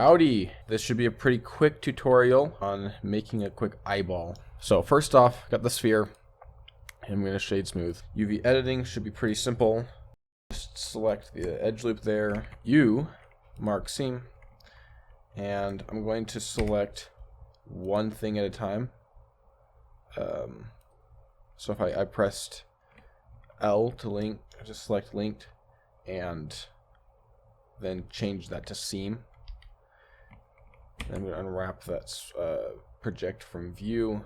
Howdy! This should be a pretty quick tutorial on making a quick eyeball. So first off, got the sphere, and I'm going to shade smooth. UV editing should be pretty simple. Just select the edge loop there, mark seam, and I'm going to select one thing at a time. So if I pressed L to link, I just select linked, and then change that to seam. I'm going to unwrap that project from view,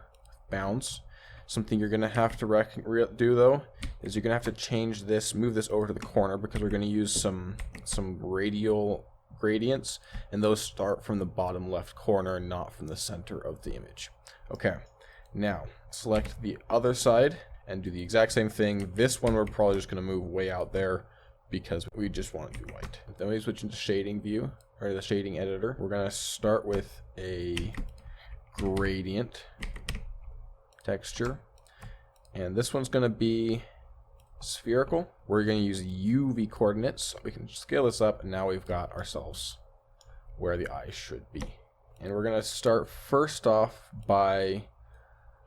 bounce. Something you're going to have to do though is you're going to have to change this, move this over to the corner, because we're going to use some radial gradients, and those start from the bottom left corner, not from the center of the image. Okay, now select the other side and do the exact same thing. This one we're probably just going to move way out there because we just want to do white. Then we switch into shading view, or the shading editor. We're going to start with a gradient texture, and this one's going to be spherical. We're going to use UV coordinates. We can scale this up, and now we've got ourselves where the eye should be. And we're going to start first off by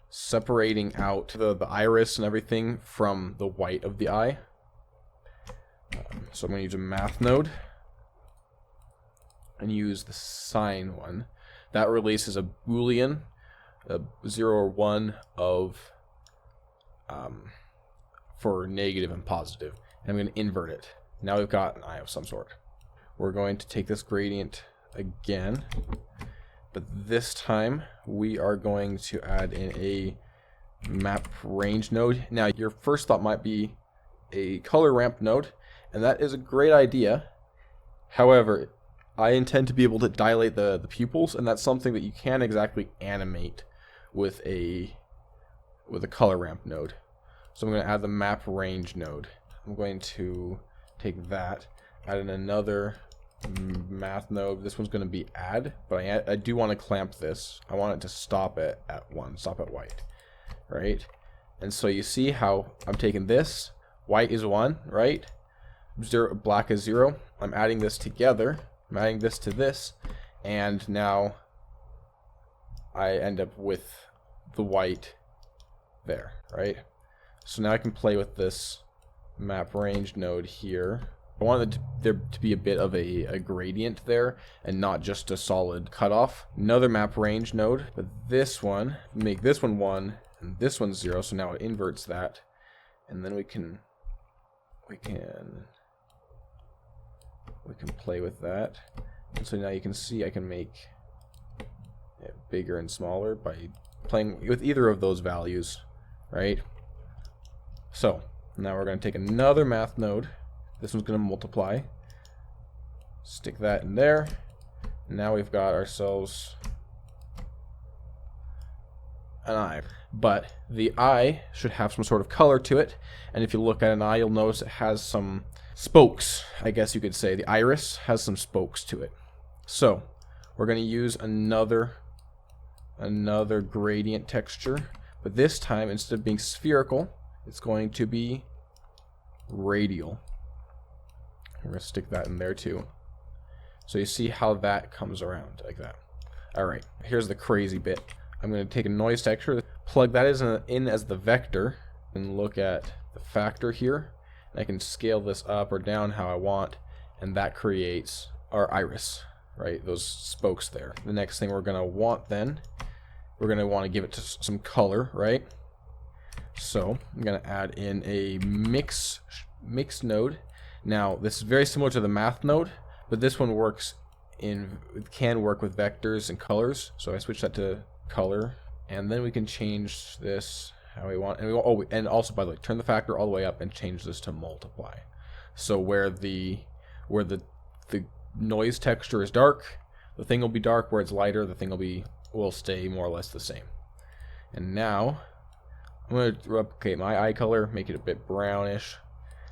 separating out the iris and everything from the white of the eye. So I'm going to use a math node and use the sign one. That releases a Boolean, a 0 or 1 of for negative and positive. And I'm going to invert it. Now we've got an eye of some sort. We're going to take this gradient again, but this time we are going to add in a map range node. Now your first thought might be a color ramp node, and that is a great idea. However, I intend to be able to dilate the pupils, and that's something that you can't exactly animate with a color ramp node. So I'm going to add the map range node. I'm going to take that, add in another math node. This one's going to be add, but I do want to clamp this. I want it to stop it at 1, stop at white, right? And so you see how I'm taking this, white is 1, right? Black is 0. I'm adding this together. I'm adding this to this, and now I end up with the white there, right? So now I can play with this map range node here. I wanted there to be a bit of a gradient there and not just a solid cutoff. Another map range node, but this one, make this one 1 and this one 0, so now it inverts that, and then we can play with that. And so now you can see I can make it bigger and smaller by playing with either of those values, right? So now we're going to take another math node. This one's going to multiply. Stick that in there. Now we've got ourselves an eye. But the eye should have some sort of color to it. And if you look at an eye, you'll notice it has some spokes, I guess you could say. The iris has some spokes to it. So we're going to use another gradient texture, but this time instead of being spherical, it's going to be radial. We're going to stick that in there too. So you see how that comes around like that. Alright, here's the crazy bit. I'm going to take a noise texture, plug that in as the vector, and look at the factor here. I can scale this up or down how I want, and that creates our iris, right? Those spokes there. The next thing we're going to want then, we're going to want to give it to some color, right? So I'm going to add in a mix node. Now this is very similar to the math node, but this one can work with vectors and colors. So I switch that to color, and then we can change this how we want, and also, by the way, turn the factor all the way up and change this to multiply. So where the noise texture is dark, the thing will be dark. Where it's lighter, the thing will stay more or less the same. And now I'm going to replicate my eye color, make it a bit brownish,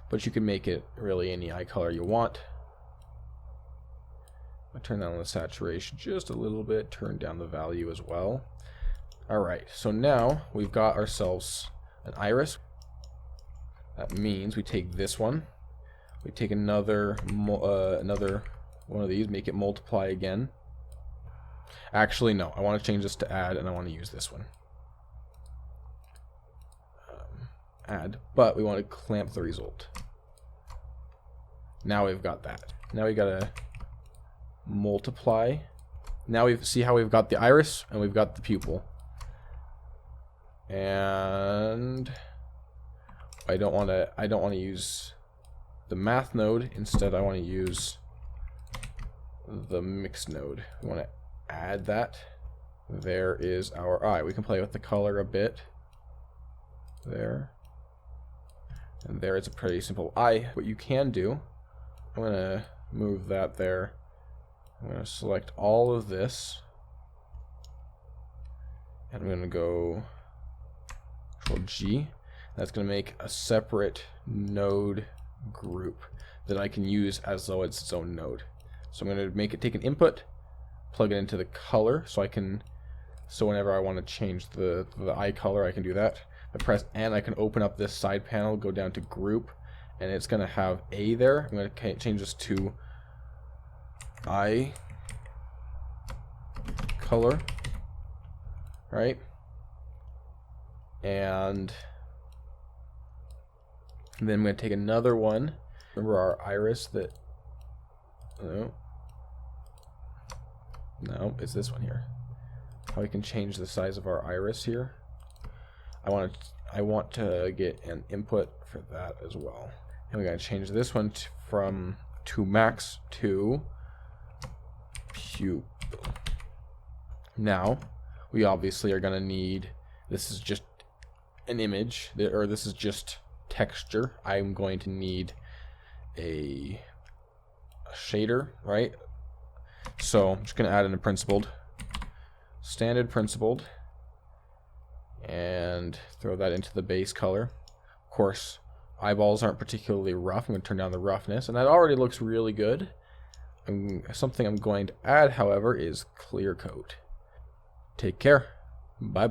but you can make it really any eye color you want. I'll turn down the saturation just a little bit, turn down the value as well. Alright, so now we've got ourselves an iris. That means we take this one, we take another one of these, make it multiply again, Actually, no. I want to change this to add, and I want to use this one. Add, but we want to clamp the result. Now we've got that. Now we gotta multiply. Now we see how we've got the iris and we've got the pupil. And I don't want to use the math node. Instead, I want to use the mix node. We want to add that. There is our eye. We can play with the color a bit. There. And there is a pretty simple eye. What you can do, I'm going to move that there. I'm going to select all of this. And I'm going to go Control G. That's going to make a separate node group that I can use as though it's its own node. So I'm going to make it take an input, plug it into the color, so whenever I want to change the eye color, I can do that. I press N, I can open up this side panel, go down to group, and it's going to have A there. I'm going to change this to eye color, right? And then I'm going to take another one. Remember our iris that, no, it's this one here. How we can change the size of our iris here. I want to get an input for that as well. And we got to change this one from to max to pupil. Now, we obviously are going to need, this is just an image, or this is just texture. I'm going to need a shader, right? So I'm just going to add in a principled, standard principled, and throw that into the base color. Of course, eyeballs aren't particularly rough. I'm going to turn down the roughness, and that already looks really good. Something I'm going to add, however, is clear coat. Take care. Bye-bye.